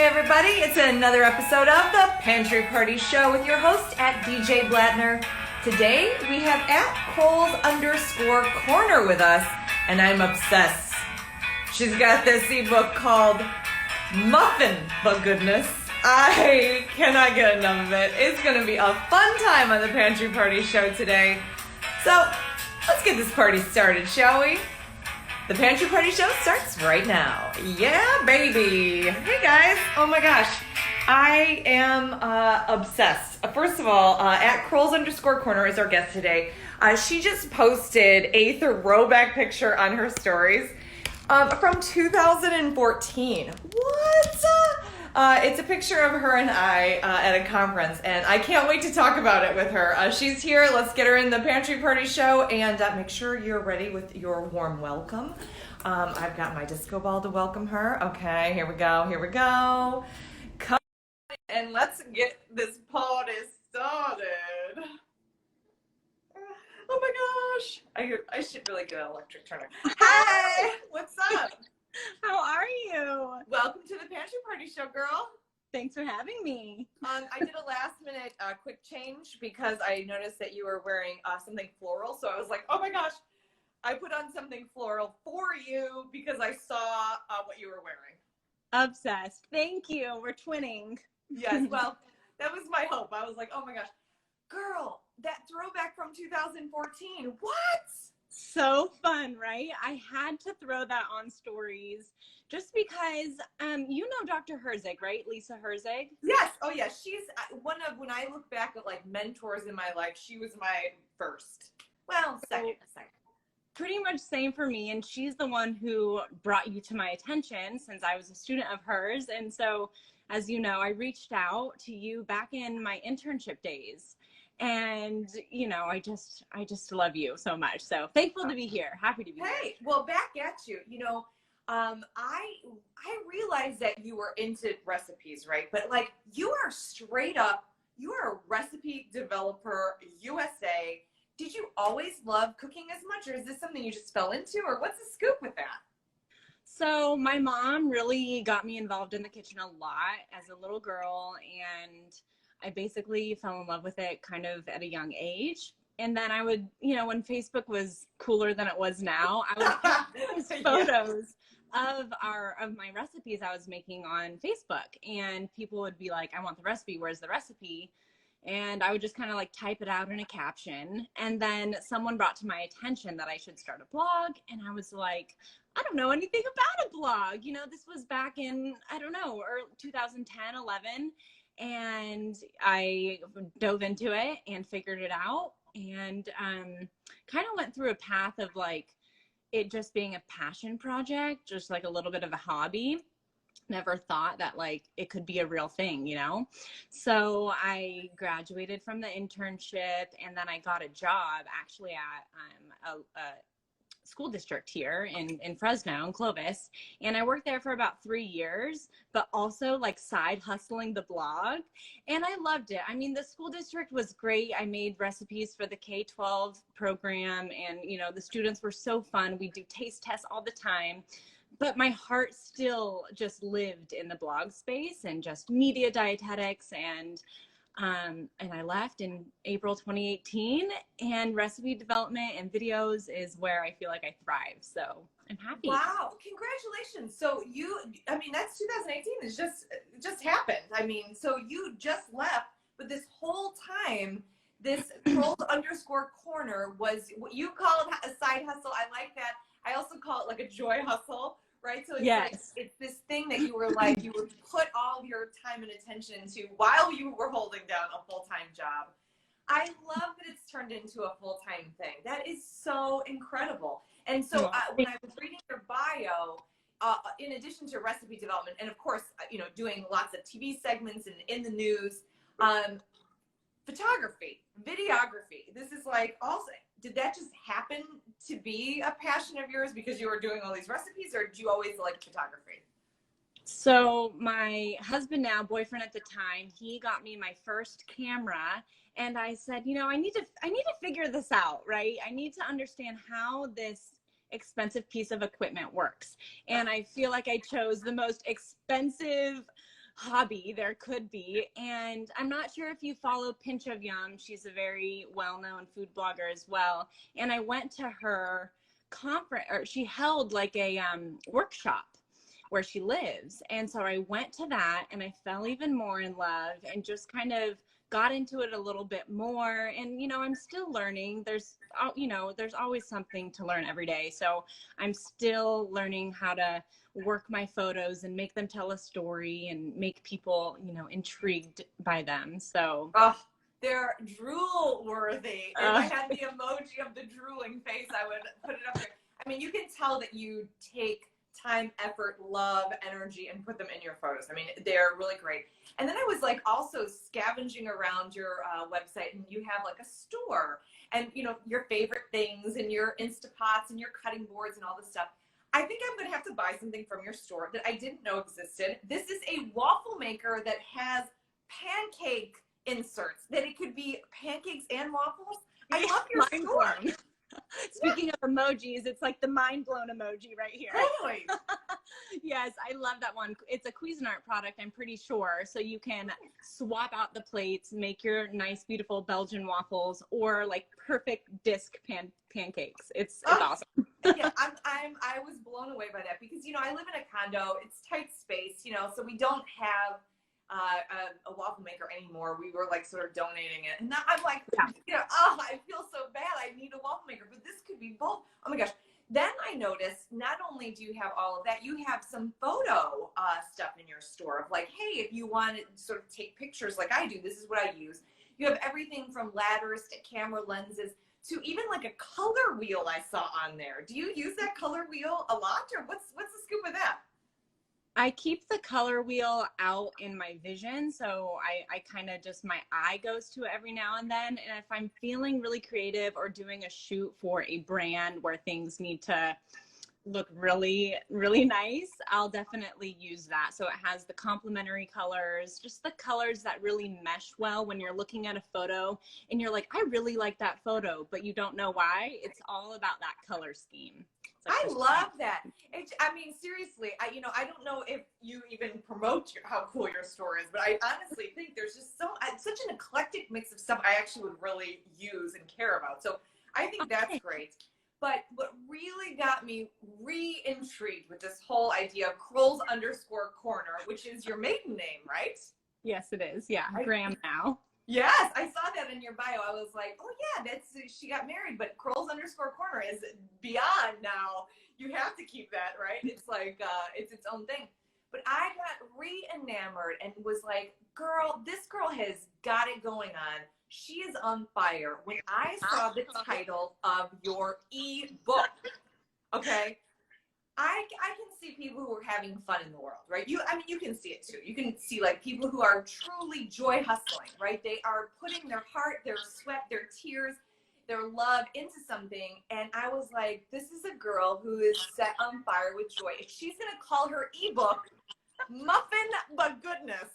Hey everybody, it's another episode of the Pantry Party Show with your host at DJ Blattner. Today we have at Coles_Corner with us, and I'm obsessed. She's got this ebook called Muffin, but goodness, I cannot get enough of it. It's going to be a fun time on the Pantry Party Show today. So let's get this party started, shall we? The Pantry Party Show starts right now. Yeah, baby. Hey, guys. Oh, my gosh. I am obsessed. First of all, at Coles_Corner is our guest today. She just posted a throwback picture on her stories from 2014. What? It's a picture of her and I at a conference, and I can't wait to talk about it with her. She's here. Let's get her in the Pantry Party Show, and make sure you're ready with your warm welcome. I've got my disco ball to welcome her. Okay, here we go. Come and let's get this party started. Oh my gosh. I should really get an electric turner. Hi, what's up? How are you? Welcome to the Pantry Party Show, girl. Thanks for having me. I did a last minute quick change because I noticed that you were wearing something floral. So I was like, oh my gosh, I put on something floral for you because I saw what you were wearing. Obsessed. Thank you. We're twinning. Yes, well, that was my hope. I was like, oh my gosh, girl, that throwback from 2014. What? So fun, right? I had to throw that on stories just because, you know Dr. Herzig, right? Lisa Herzig? Yes. Oh, yeah. She's one of, when I look back at like mentors in my life, she was my first. Well, second. Pretty much same for me. And she's the one who brought you to my attention since I was a student of hers. And so, as you know, I reached out to you back in my internship days. And, you know, I just love you so much. So thankful to be here. Happy to be here. Hey, well, back at you. You know, I realized that you were into recipes, right? But like, you are straight up, you are a recipe developer, USA. Did you always love cooking as much, or is this something you just fell into, or what's the scoop with that? So my mom really got me involved in the kitchen a lot as a little girl, and I basically fell in love with it kind of at a young age. And then I would, you know, when Facebook was cooler than it was now, I would post photos of my recipes I was making on Facebook, and people would be like, I want the recipe, where's the recipe? And I would just kind of like type it out in a caption. And then someone brought to my attention that I should start a blog. And I was like, I don't know anything about a blog. You know, this was back in, I don't know, 2010, 11. And I dove into it and figured it out, and kind of went through a path of like it just being a passion project, just like a little bit of a hobby. Never thought that like it could be a real thing, you know? So I graduated from the internship, and then I got a job actually at a school district here in Fresno and Clovis. And I worked there for about 3 years, but also like side hustling the blog. And I loved it. I mean, the school district was great. I made recipes for the K-12 program, and, you know, the students were so fun. We do taste tests all the time. But my heart still just lived in the blog space and just media dietetics, and I left in April 2018, and recipe development and videos is where I feel like I thrive. So I'm happy. Wow. Congratulations. So I mean, that's 2018. It's just happened. I mean, so you just left, but this whole time, this Coles_Corner was what you called a side hustle. I like that. I also call it like a joy hustle, right? So it's yes. Like, it's this thing that you were like, you would put all of your time and attention to while you were holding down a full-time job. I love that it's turned into a full-time thing. That is so incredible. And so when I was reading your bio, in addition to recipe development, and of course, you know, doing lots of TV segments and in the news, photography, videography, this is like also, did that just happen to be a passion of yours because you were doing all these recipes, or did you always like photography? So my husband, now boyfriend at the time, he got me my first camera, and I said, you know, I need to figure this out, right? I need to understand how this expensive piece of equipment works. And I feel like I chose the most expensive hobby there could be. And I'm not sure if you follow Pinch of Yum. She's a very well-known food blogger as well. And I went to her conference, or she held like a workshop where she lives. And so I went to that and I fell even more in love and just kind of got into it a little bit more. And, you know, I'm still learning. There's, you know, there's always something to learn every day. So I'm still learning how to work my photos and make them tell a story and make people, you know, intrigued by them. So they're drool worthy. If I had the emoji of the drooling face, I would put it up there. I mean, you can tell that you take time, effort, love, energy, and put them in your photos. I mean, they're really great. And then I was like also scavenging around your website, and you have like a store and, you know, your favorite things and your Instapots and your cutting boards and all this stuff. I think I'm going to have to buy something from your store that I didn't know existed. This is a waffle maker that has pancake inserts, that it could be pancakes and waffles. I love your store. Blown. Speaking of emojis, it's like the mind blown emoji right here. Totally. Yes, I love that one. It's a Cuisinart product, I'm pretty sure. So you can swap out the plates, make your nice, beautiful Belgian waffles, or like perfect disc pancakes. It's awesome. Yeah, I was blown away by that because, you know, I live in a condo. It's tight space, you know, so we don't have a waffle maker anymore. We were like sort of donating it, and now I'm like, you know, I feel so bad. I need a waffle maker, but this could be both. Oh my gosh. Then I noticed not only do you have all of that, you have some photo stuff in your store of like, hey, if you want to sort of take pictures like I do, this is what I use. You have everything from ladders to camera lenses to even like a color wheel I saw on there. Do you use that color wheel a lot, or what's the scoop with that? I keep the color wheel out in my vision. So I kind of just, my eye goes to it every now and then. And if I'm feeling really creative or doing a shoot for a brand where things need to look really, really nice, I'll definitely use that. So it has the complementary colors, just the colors that really mesh well when you're looking at a photo and you're like, I really like that photo, but you don't know why. It's all about that color scheme. Like, I love that. I mean, seriously, I don't know if you even promote how cool your store is, but I honestly think there's just such an eclectic mix of stuff I actually would really use and care about. So I think that's great. But what really got me re-intrigued with this whole idea of Kroll's_Corner, which is your maiden name, right? Yes, it is. Yeah, Graham now. Yes, I saw that in your bio. I was like, oh yeah, she got married, but Kroll's_Corner is beyond now. You have to keep that, right? It's like, it's its own thing. But I got re-enamored and was like, girl, this girl has got it going on. She is on fire. When I saw the title of your eBOOK, okay, I can see people who are having fun in the world, right? You can see it too. You can see like people who are truly joy hustling, right? They are putting their heart, their sweat, their tears, their love into something. And I was like, this is a girl who is set on fire with joy. She's going to call her eBOOK Muffin But Goodness.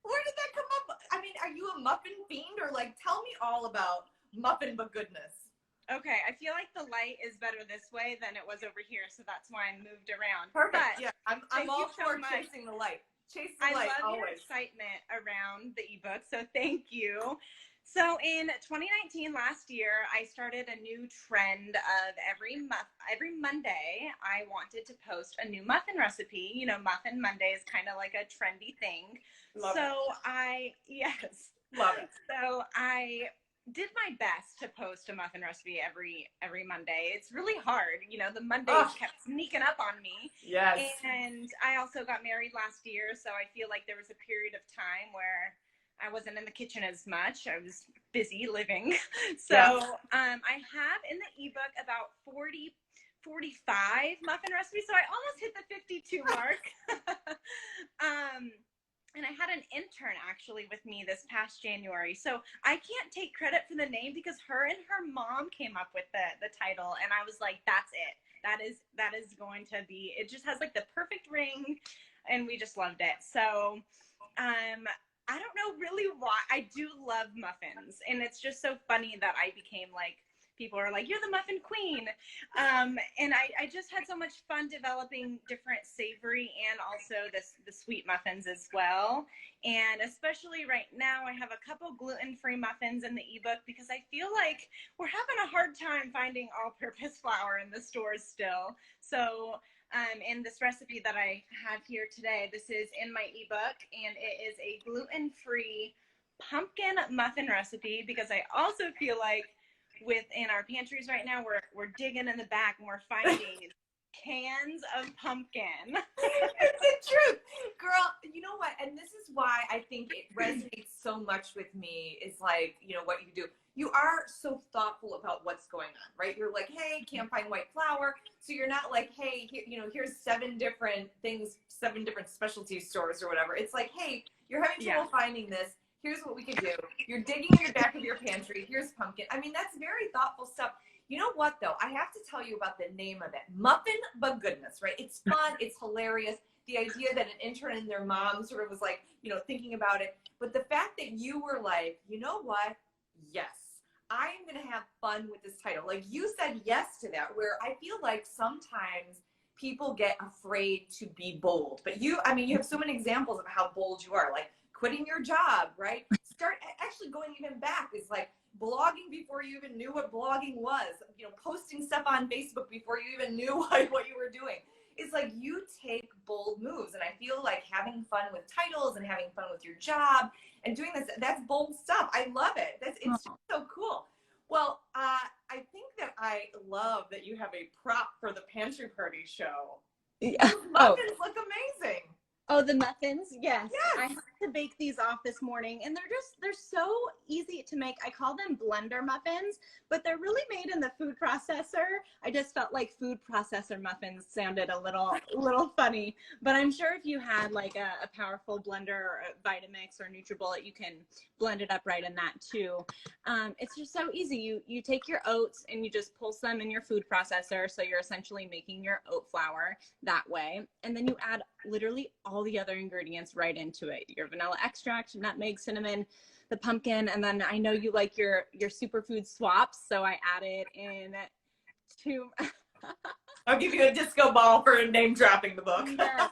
Where did that come up? I mean, are you a muffin fiend, or like, tell me all about Muffin But Goodness. Okay, I feel like the light is better this way than it was over here, so that's why I moved around. Perfect. But yeah, I'm all for chasing the light. Chase the light always. I love your excitement around the eBOOK, so thank you. So in 2019, last year, I started a new trend of every Monday, I wanted to post a new muffin recipe. You know, Muffin Monday is kind of like a trendy thing. Love it. Love it. So I did my best to post a muffin recipe every Monday. It's really hard. You know, the Mondays kept sneaking up on me. Yes. And I also got married last year, so I feel like there was a period of time where I wasn't in the kitchen as much. I was busy living. So I have in the eBOOK about 45 muffin recipes. So I almost hit the 52 mark. And I had an intern actually with me this past January. So I can't take credit for the name because her and her mom came up with the title. And I was like, that's it. That is going to be, it just has like the perfect ring. And we just loved it. So, I don't know really why. I do love muffins, and it's just so funny that I became like, people are like, you're the muffin queen. And I just had so much fun developing different savory and also the sweet muffins as well. And especially right now, I have a couple gluten-free muffins in the ebook because I feel like we're having a hard time finding all-purpose flour in the stores still. So in this recipe that I have here today, this is in my ebook, and it is a gluten-free pumpkin muffin recipe because I also feel like within our pantries right now, we're digging in the back and we're finding cans of pumpkin. It's the truth, girl. You know what? And this is why I think it resonates so much with me. Is like, you know, what you do. You are so thoughtful about what's going on, right? You're like, hey, can't find white flour. So you're not like, hey, here, you know, here's 7 different things, 7 different specialty stores or whatever. It's like, hey, you're having trouble finding this. Here's what we can do. You're digging in the back of your pantry. Here's pumpkin. I mean, that's very thoughtful stuff. You know what, though? I have to tell you about the name of it. Muffin, but goodness, right? It's fun. It's hilarious. The idea that an intern and their mom sort of was like, you know, thinking about it. But the fact that you were like, you know what? Yes, I am going to have fun with this title. Like, you said yes to that, where I feel like sometimes people get afraid to be bold. But you, I mean, you have so many examples of how bold you are. Like, quitting your job, right? Start actually going even back is like blogging before you even knew what blogging was, you know, posting stuff on Facebook before you even knew what you were doing. It's like you take bold moves. And I feel like having fun with titles and having fun with your job and doing this, that's bold stuff. I love it. It's just so cool. Well, I think that I love that you have a prop for the Pantry Party show. Yeah. Those muffins look amazing. Oh, the muffins? Yes. Yes. I had to bake these off this morning, and they're so easy to make. I call them blender muffins, but they're really made in the food processor. I just felt like food processor muffins sounded a little funny, but I'm sure if you had like a powerful blender or a Vitamix or NutriBullet, you can blend it up right in that too. It's just so easy. You take your oats and you just pulse them in your food processor, so you're essentially making your oat flour that way, and then you add literally all the other ingredients right into it. Your vanilla extract, nutmeg, cinnamon, the pumpkin, and then I know you like your superfood swaps, so I added in I'll give you a disco ball for name dropping the book. Yes.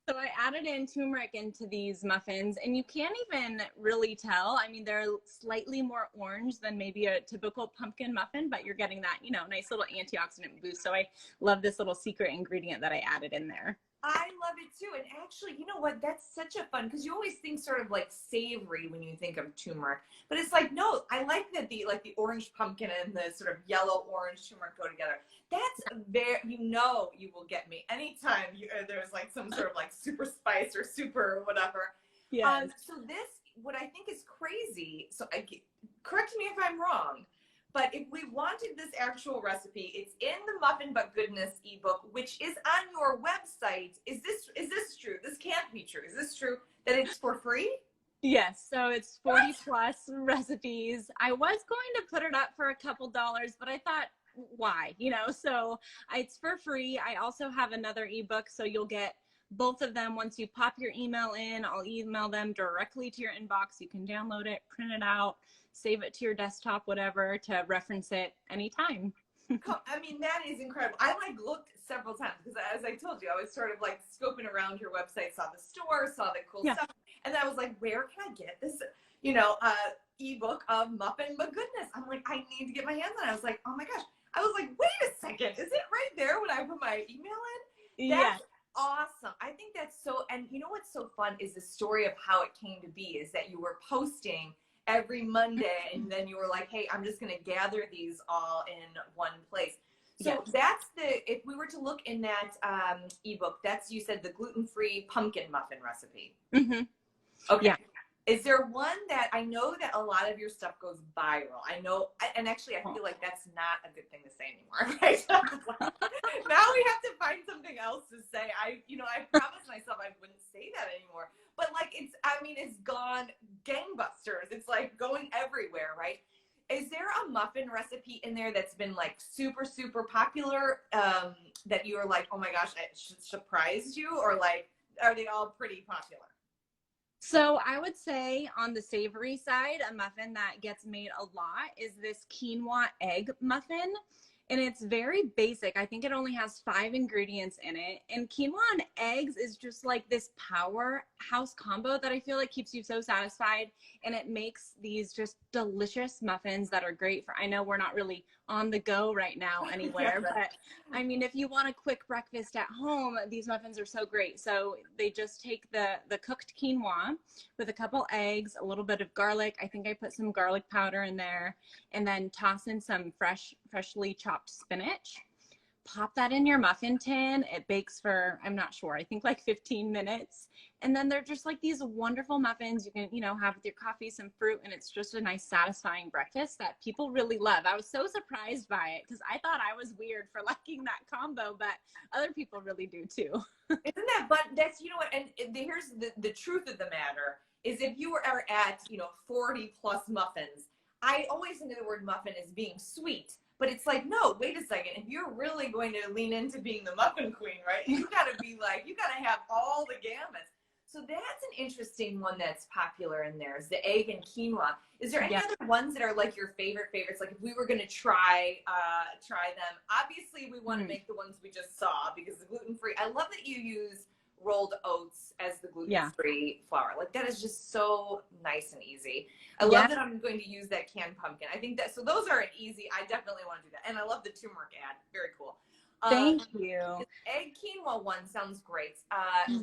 So I added in turmeric into these muffins, and you can't even really tell. I mean, they're slightly more orange than maybe a typical pumpkin muffin, but you're getting that, you know, nice little antioxidant boost. So I love this little secret ingredient that I added in there. I love it too. And actually, you know what? That's such a fun, because you always think sort of like savory when you think of turmeric, but it's like, no, I like that the orange pumpkin and the sort of yellow orange turmeric go together. That's very, you know, you will get me anytime there's like some sort of like super spice or super whatever. Yes. So this, what I think is crazy, so correct me if I'm wrong, but if we wanted this actual recipe, it's in the Muffin But Goodness ebook, which is on your website. Is this true? This can't be true. Is this true that it's for free? Yes. So it's 40 plus recipes. I was going to put it up for a couple dollars, but I thought, why? You know, so it's for free. I also have another ebook, so you'll get both of them once you pop your email in. I'll email them directly to your inbox. You can download it, print it out, save it to your desktop, whatever, to reference it anytime. I mean, that is incredible. I looked several times because, as I told you, I was sort of like scoping around your website, saw the store, saw the cool stuff, and I was like, where can I get this, you know, ebook of Muffin But Goodness? I'm like, I need to get my hands on it. I was like, oh my gosh. I was like, wait a second, is it right there when I put my email in? That's awesome. I think that's so, and you know what's so fun is the story of how it came to be, is that you were posting every Monday, and then you were like, hey, I'm just going to gather these all in one place. So that's if we were to look in that ebook, that's, you said, the gluten-free pumpkin muffin recipe. Mm-hmm. Okay. Yeah. Is there one that, I know that a lot of your stuff goes viral. I know, and actually I feel like that's not a good thing to say anymore, right? Now we have to find something else to say. I promised myself I wouldn't say that anymore. But like, it's gone gangbusters. It's like going everywhere, right? Is there a muffin recipe in there that's been like super, super popular that you were like, oh my gosh, it surprised you? Or like, are they all pretty popular? So I would say on the savory side, a muffin that gets made a lot is this quinoa egg muffin. and it's very basic. I think it only has 5 ingredients in it. And quinoa and eggs is just like this powerhouse combo that I feel like keeps you so satisfied. And it makes these just delicious muffins that are great for, I know we're not really on the go right now anywhere, but I mean, if you want a quick breakfast at home, these muffins are so great. So they just take the cooked quinoa with a couple eggs, a little bit of garlic. I think I put some garlic powder in there, and then toss in some freshly chopped spinach. Pop that in your muffin tin. It bakes for, I'm not sure, I think like 15 minutes. And then they're just like these wonderful muffins you can, have with your coffee, some fruit, and it's just a nice, satisfying breakfast that people really love. I was so surprised by it because I thought I was weird for liking that combo, but other people really do too. Isn't that, but that's, what, and here's the truth of the matter is if you were ever at, 40 plus muffins, I always think of the word muffin as being sweet. But it's like, no, wait a second. If you're really going to lean into being the muffin queen, right, you got to have all the gamuts. So that's an interesting one that's popular in there is the egg and quinoa. Is there any other ones that are like your favorites? Like if we were going to try them, obviously we want to make the ones we just saw because the gluten-free. I love that you use rolled oats as the gluten-free flour. Like that is just so nice and easy. I love that I'm going to use that canned pumpkin. I think that, so those are an easy, I definitely want to do that. And I love the turmeric ad. Very cool. Thank you. Egg quinoa one sounds great.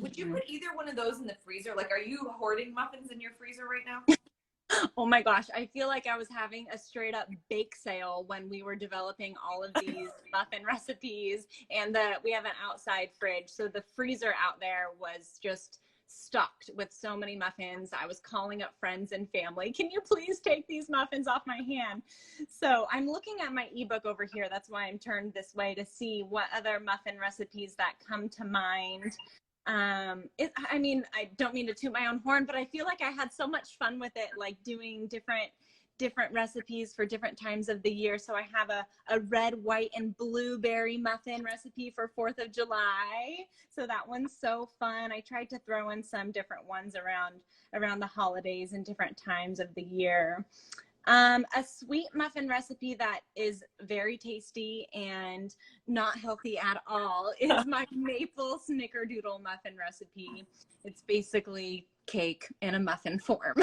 Would you put either one of those in the freezer? Like, are you hoarding muffins in your freezer right now? Oh my gosh, I feel like I was having a straight up bake sale when we were developing all of these muffin recipes, and we have an outside fridge. So the freezer out there was just stocked with so many muffins. I was calling up friends and family. Can you please take these muffins off my hand? So I'm looking at my ebook over here. That's why I'm turned this way to see what other muffin recipes that come to mind. I mean, I don't mean to toot my own horn, but I feel like I had so much fun with it, like doing different recipes for different times of the year. So I have a red, white, and blueberry muffin recipe for 4th of July. So that one's so fun. I tried to throw in some different ones around the holidays and different times of the year. A sweet muffin recipe that is very tasty and not healthy at all is my maple snickerdoodle muffin recipe. It's basically cake in a muffin form.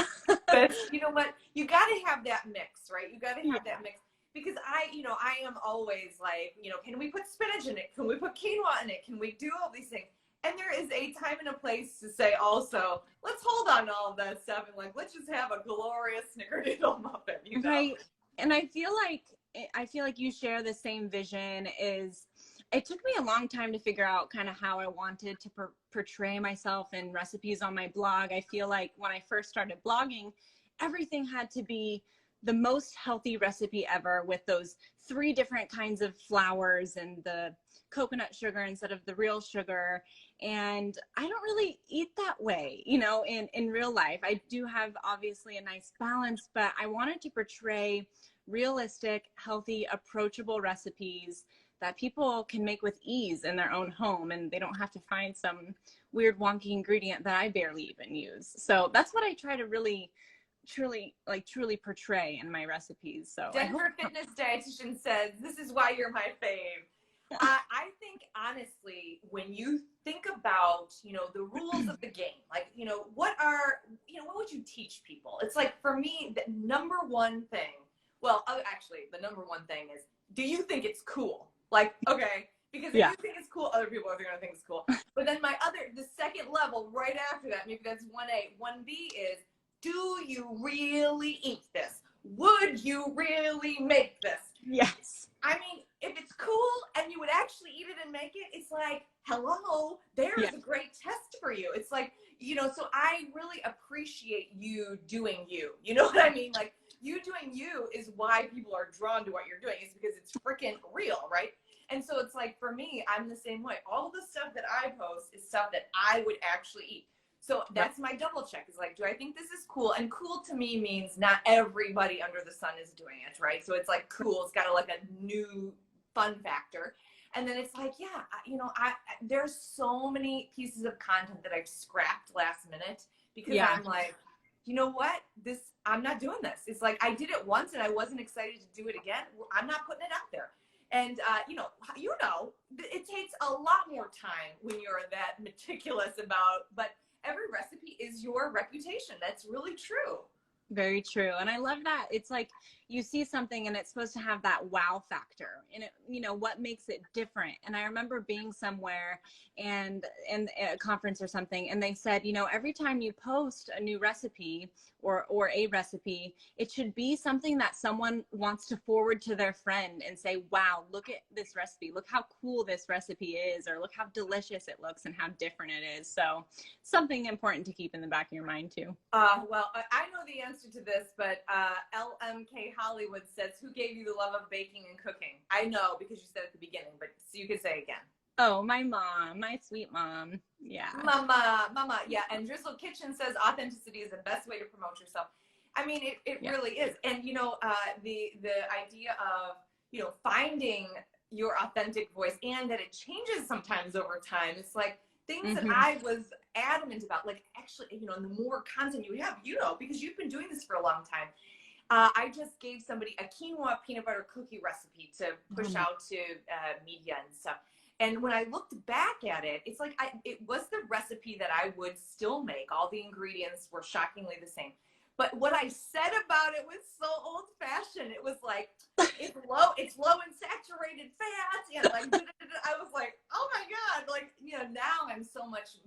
But you know what? You got to have that mix, right? You got to have that mix because I am always like, can we put spinach in it? Can we put quinoa in it? Can we do all these things? And there is a time and a place to say also, let's hold on to all of that stuff and let's just have a glorious snickerdoodle muffin, Right. And I feel like you share the same vision. It took me a long time to figure out kind of how I wanted to portray myself in recipes on my blog. I feel like when I first started blogging, everything had to be the most healthy recipe ever with those 3 different kinds of flours and the coconut sugar instead of the real sugar. And I don't really eat that way, in real life. I do have obviously a nice balance, but I wanted to portray realistic, healthy, approachable recipes that people can make with ease in their own home, and they don't have to find some weird wonky ingredient that I barely even use. So that's what I try to really truly portray in my recipes. So Denver Fitness Dietitian says, this is why you're my fave. I think honestly, when you think about, the rules of the game, like, what would you teach people? It's like, for me, the number one thing, actually, the number one thing is, do you think it's cool? Like, okay, because if you think it's cool, other people are going to think it's cool. But then the second level right after that, maybe that's 1A. 1B is, do you really eat this? Would you really make this? Yes. I mean, if it's cool and you would actually eat it and make it, it's like, hello, there's a great test for you. It's like, so I really appreciate you doing you. You know what I mean? Like, you doing you is why people are drawn to what you're doing. It's because it's freaking real, right? And so it's like, for me, I'm the same way. All the stuff that I post is stuff that I would actually eat. So that's my double check is like, do I think this is cool? And cool to me means not everybody under the sun is doing it, right? So it's like cool. It's got a new fun factor. And then it's like, there's so many pieces of content that I've scrapped last minute because I'm like, you know what? I'm not doing this. It's like, I did it once and I wasn't excited to do it again. I'm not putting it out there. And, it takes a lot more time when you're that meticulous about, but every recipe is your reputation. That's really true. Very true. And I love that. It's like you see something and it's supposed to have that wow factor and what makes it different. And I remember being somewhere and at a conference or something, and they said, every time you post a new recipe or a recipe, it should be something that someone wants to forward to their friend and say, wow, look at this recipe. Look how cool this recipe is, or look how delicious it looks and how different it is. So something important to keep in the back of your mind too. Well, I know the answer to this, but LMK Hollywood says, who gave you the love of baking and cooking? I know because you said at the beginning, but so you can say again. Oh, my mom, my sweet mom. Yeah. Mama. Yeah. And Drizzle Kitchen says authenticity is the best way to promote yourself. I mean, it really is. And, the idea of, finding your authentic voice and that it changes sometimes over time. It's like things that I was adamant about, like actually, the more content you have, because you've been doing this for a long time. I just gave somebody a quinoa peanut butter cookie recipe to push out to media and stuff. And when I looked back at it, it's like it was the recipe that I would still make. All the ingredients were shockingly the same. But what I said about it was so old-fashioned. It was like, it's low in saturated fats. And like, I was like, oh my God. Like, now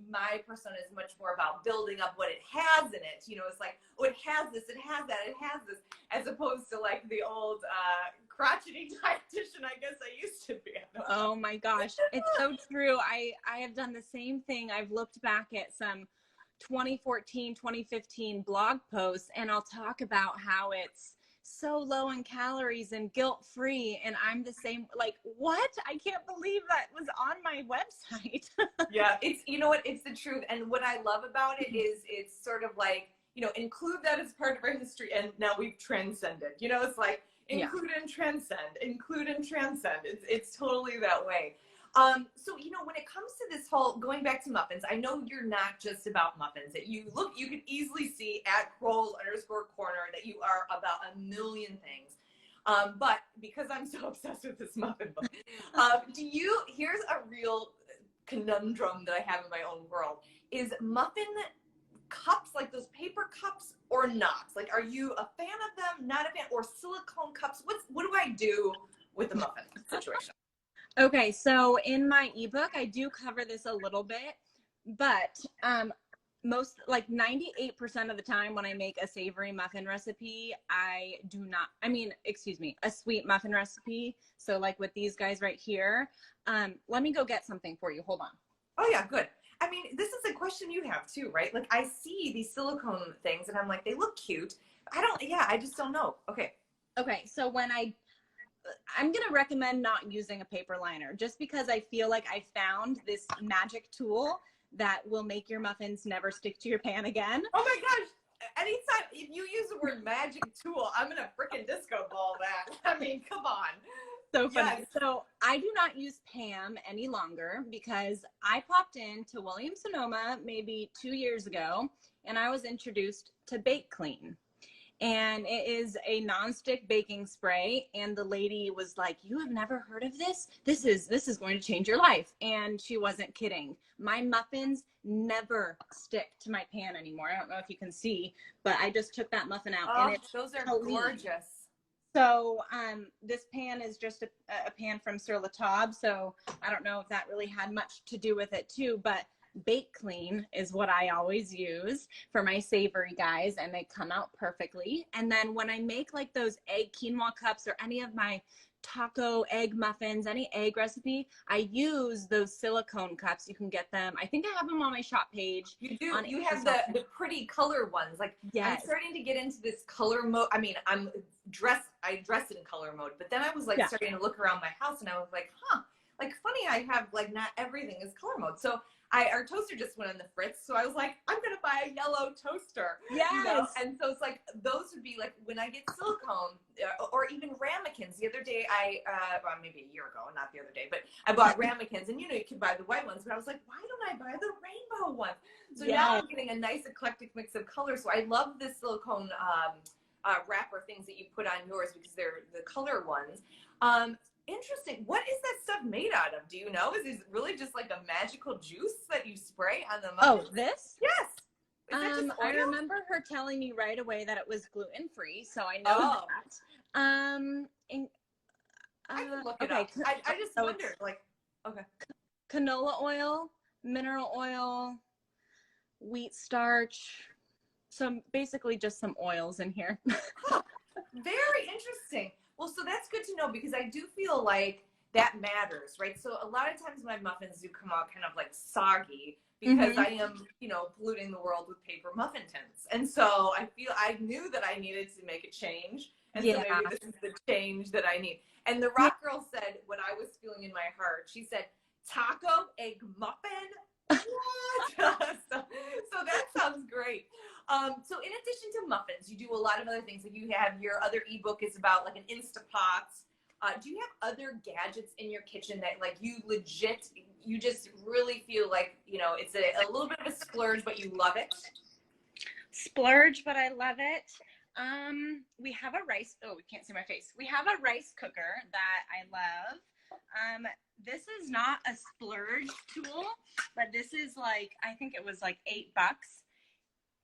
my persona is much more about building up what it has in it. It's like, oh, it has this, it has that, it has this, as opposed to like the old crotchety dietitian I guess I used to be. Oh my gosh. It's so true. I have done the same thing. I've looked back at some 2014, 2015 blog posts, and I'll talk about how it's so low in calories and guilt-free, and I'm the same. Like, what? I can't believe that was on my website. Yeah, it's, it's the truth. And what I love about it is it's sort of like, include that as part of our history, and now we've transcended. It's like include and transcend, include and transcend. It's totally that way. So, when it comes to this whole, going back to muffins, I know you're not just about muffins. That you can easily see at Kroll_Corner that you are about a million things. But because I'm so obsessed with this muffin book, here's a real conundrum that I have in my own world. Is muffin cups, like those paper cups, or not? Like, are you a fan of them, not a fan, or silicone cups? What do I do with the muffin situation? Okay, so in my ebook, I do cover this a little bit, but most, like 98% of the time when I make a savory muffin recipe, a sweet muffin recipe. So like with these guys right here, let me go get something for you. Hold on. Oh yeah, good. I mean, this is a question you have too, right? Like I see these silicone things and I'm like, they look cute. I just don't know. Okay, so I'm going to recommend not using a paper liner just because I feel like I found this magic tool that will make your muffins never stick to your pan again. Oh my gosh. Anytime if you use the word magic tool, I'm going to freaking disco ball that. I mean, come on. So funny. Yes. So I do not use Pam any longer because I popped into Williams-Sonoma maybe 2 years ago and I was introduced to Bake Clean. And it is a nonstick baking spray. And the lady was like, you have never heard of this? This is going to change your life. And she wasn't kidding. My muffins never stick to my pan anymore. I don't know if you can see, but I just took that muffin out. And those are gorgeous. So this pan is just a pan from Sur La Table. So I don't know if that really had much to do with it too, but Bake Clean is what I always use for my savory guys, and they come out perfectly. And then when I make like those egg quinoa cups or any of my taco egg muffins, any egg recipe, I use those silicone cups. You can get them. I think I have them on my shop page. You do. You have the pretty color ones. Like, yes. I'm starting to get into this color mode. I mean, I dress in color mode, but then I was like starting to look around my house and I was like, like funny, I have like not everything is color mode. So our toaster just went on the fritz, so I was like, I'm gonna buy a yellow toaster. Yes. And so it's like those would be like when I get silicone or even ramekins. The other day well, maybe a year ago, not the other day, but I bought ramekins, and you can buy the white ones, but I was like, why don't I buy the rainbow one? So now I'm getting a nice eclectic mix of colors. So I love the silicone wrapper things that you put on yours because they're the color ones. Interesting. What is that stuff made out of? Do you know? Is it really just like a magical juice that you spray on the muffins? Oh, this? Yes. Is that just oil? I remember her telling me right away that it was gluten-free, so I know Oh. that. And, I can look it okay, up. I just wondered, like, okay. Canola oil, mineral oil, wheat starch. So basically just some oils in here. Huh. Very interesting. Well, so that's good to know because I do feel like that matters, right? So a lot of times my muffins do come out kind of like soggy because I am, you know, polluting the world with paper muffin tins. And so I knew that I needed to make a change. And so maybe this is the change that I need. And the rock girl said what I was feeling in my heart. She said, taco egg muffin? What? so that sounds great. So in addition to muffins, you do a lot of other things. Like you have your other ebook is about like an Instapot. Do you have other gadgets in your kitchen that like you just really feel like, you know, it's a little bit of a splurge, but you love it? Splurge, but I love it. We have a rice, oh, we can't see my face. We have a rice cooker that I love. This is not a splurge tool, but this is like, I think it was like $8.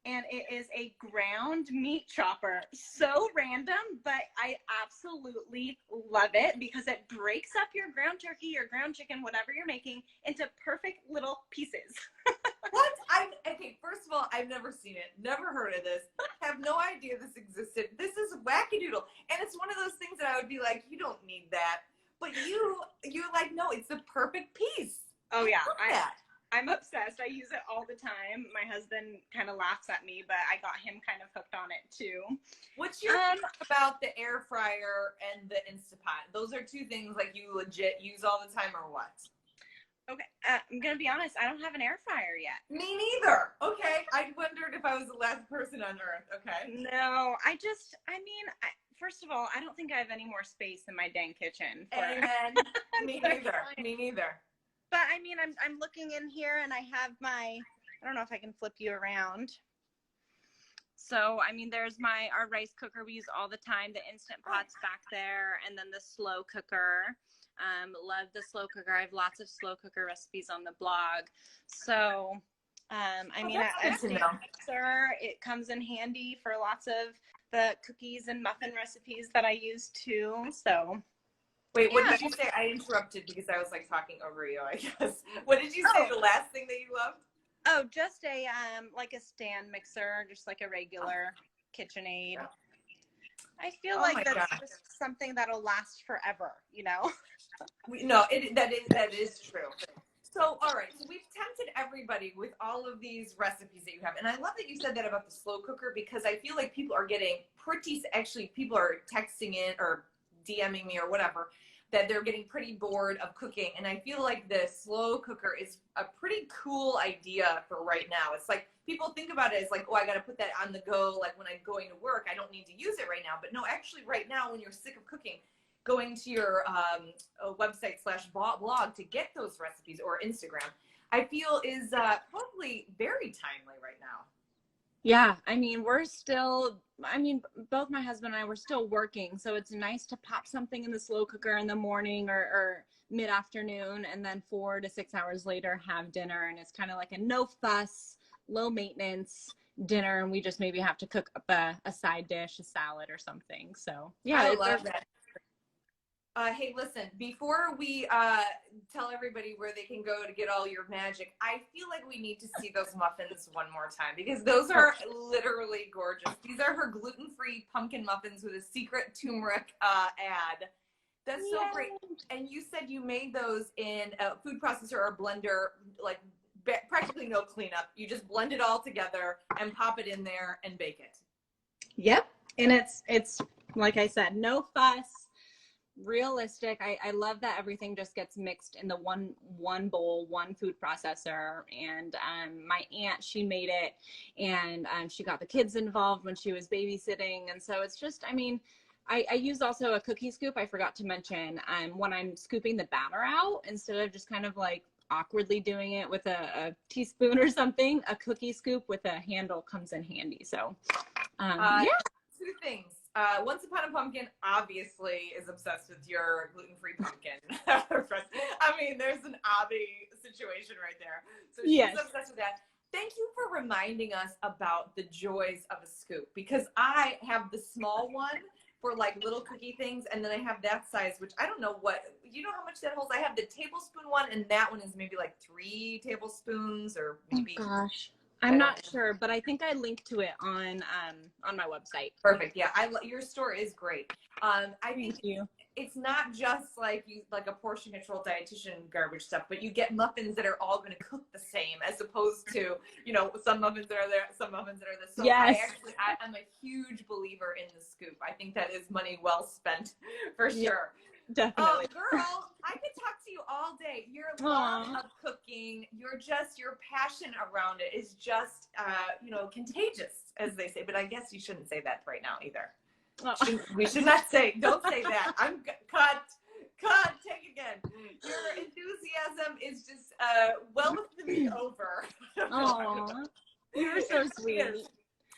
And it is a ground meat chopper. So random, but I absolutely love it because it breaks up your ground turkey or ground chicken, whatever you're making, into perfect little pieces. What? Okay, first of all, I've never seen it, never heard of this, have no idea this existed. This is wackadoodle. And it's one of those things that I would be like, you don't need that. But you're like, no, it's the perfect piece. Oh yeah, I'm obsessed. I use it all the time. My husband kind of laughs at me, but I got him kind of hooked on it too. What's your thing about the air fryer and the Instapot? Those are two things like you legit use all the time or what? Okay, I'm going to be honest. I don't have an air fryer yet. Me neither. Okay, I wondered if I was the last person on earth. Okay. No, first of all, I don't think I have any more space in my dang kitchen. Amen. Me neither. Me neither. But I mean, I'm looking in here and I have I don't know if I can flip you around. So, I mean, there's our rice cooker we use all the time, the Instant Pot's back there, and then the slow cooker. Love the slow cooker. I have lots of slow cooker recipes on the blog. So, a mixer, it comes in handy for lots of the cookies and muffin recipes that I use too. So. Wait, what did you say? I interrupted because I was like talking over you, I guess. What did you say the last thing that you loved? Oh, just a like a stand mixer, just like a regular KitchenAid. Yeah. I feel like that's just something that'll last forever, you know? No, that is true. So, all right. So we've tempted everybody with all of these recipes that you have. And I love that you said that about the slow cooker because I feel like people are getting people are texting in or DMing me or whatever, that they're getting pretty bored of cooking. And I feel like the slow cooker is a pretty cool idea for right now. It's like people think about it as like, oh, I got to put that on the go. Like when I'm going to work, I don't need to use it right now. But no, actually right now when you're sick of cooking, going to your website /blog to get those recipes or Instagram, I feel is probably very timely right now. Yeah, I mean, both my husband and I were still working, so it's nice to pop something in the slow cooker in the morning or mid-afternoon, and then 4 to 6 hours later have dinner, and it's kind of like a no-fuss, low-maintenance dinner, and we just maybe have to cook up a side dish, a salad or something. So, yeah. I love that. Hey, listen, before we tell everybody where they can go to get all your magic, I feel like we need to see those muffins one more time because those are literally gorgeous. These are her gluten-free pumpkin muffins with a secret turmeric ad. That's so great. And you said you made those in a food processor or blender, like practically no cleanup. You just blend it all together and pop it in there and bake it. Yep. And it's like I said, no fuss. Realistic. I love that everything just gets mixed in the one bowl, one food processor. And my aunt, she made it, and she got the kids involved when she was babysitting. And so it's just, I mean, I use also a cookie scoop. I forgot to mention when I'm scooping the batter out, instead of just kind of like awkwardly doing it with a teaspoon or something, a cookie scoop with a handle comes in handy. So yeah. 2 things. Once Upon a Pumpkin obviously is obsessed with your gluten-free pumpkin. I mean, there's an Abby situation right there. So she's Yes. obsessed with that. Thank you for reminding us about the joys of a scoop, because I have the small one for like little cookie things, and then I have that size, which I don't know you know how much that holds? I have the tablespoon one, and that one is maybe like 3 tablespoons or maybe. Oh gosh, I'm not sure, but I think I linked to it on my website. Perfect. Yeah, your store is great. I think Thank you. it's not just like a portion control dietitian garbage stuff, but you get muffins that are all going to cook the same, as opposed to, you know, some muffins that are there, some muffins that are this. So yes. I'm a huge believer in the scoop. I think that is money well spent for sure. Yeah, definitely. Girl, I could talk to you all day. Your love of cooking, your passion around it is just, you know, contagious, as they say. But I guess you shouldn't say that right now either. Oh. We should not say, don't say that. Cut, take again. Your enthusiasm is just well within me over. Oh, you're so sweet.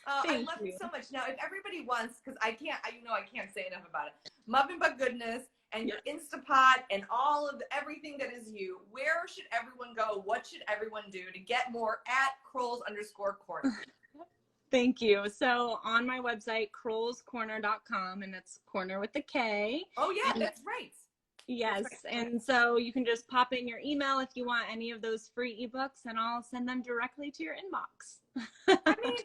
I love you so much. Now, if everybody wants, because I can't say enough about it. Muffin But Goodness and your Instapot and everything that is you, where should everyone go? What should everyone do to get more at Kroll's_corner? Thank you. So on my website, krollscorner.com, and it's corner with the K. Oh yeah, that's right. Yes. That's right. And so you can just pop in your email if you want any of those free ebooks, and I'll send them directly to your inbox. I mean,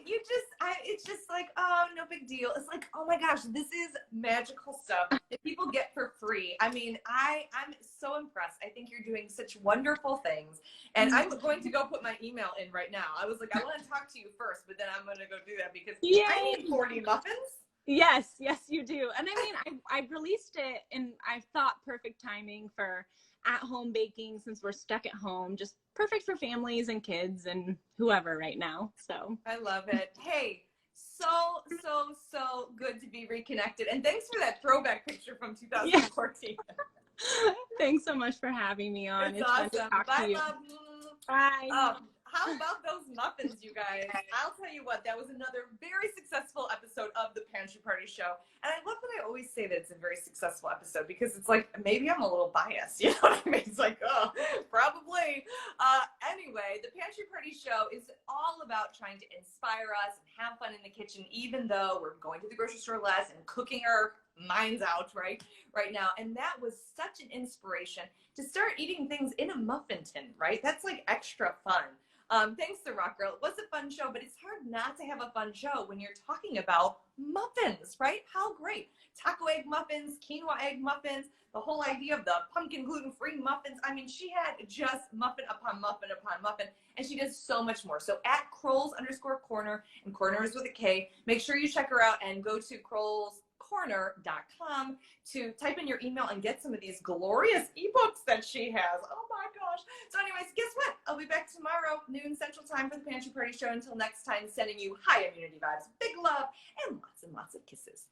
it's just like, oh, no big deal. It's like, oh my gosh, this is magical stuff that people get for free. I mean, I'm so impressed. I think you're doing such wonderful things. And I'm going to go put my email in right now. I was like, I want to talk to you first, but then I'm going to go do that because I need 40 muffins. Yes, you do. And I mean, I released it, and I thought perfect timing for at-home baking, since we're stuck at home, just perfect for families and kids and whoever right now. So I love it. Hey, so good to be reconnected, and thanks for that throwback picture from 2014. Thanks so much for having me on. It's awesome. Bye, love. Bye. How about those muffins, you guys? I'll tell you what, that was another very successful episode of the Pantry Party Show. And I love that I always say that it's a very successful episode, because it's like, maybe I'm a little biased, you know what I mean? It's like, oh, probably. Anyway, the Pantry Party Show is all about trying to inspire us and have fun in the kitchen, even though we're going to the grocery store less and cooking our minds out right now. And that was such an inspiration to start eating things in a muffin tin, right? That's like extra fun. Thanks to Rock Girl. It was a fun show, but it's hard not to have a fun show when you're talking about muffins, right? How great. Taco egg muffins, quinoa egg muffins, the whole idea of the pumpkin gluten-free muffins. I mean, she had just muffin upon muffin upon muffin, and she does so much more. So at Kroll's_corner, and corner is with a K, make sure you check her out and go to Krollscorner.com to type in your email and get some of these glorious ebooks that she has. Oh my gosh. So anyways, guess what? I'll be back tomorrow, noon Central Time, for the Pantry Party Show. Until next time, sending you high immunity vibes, big love, and lots of kisses.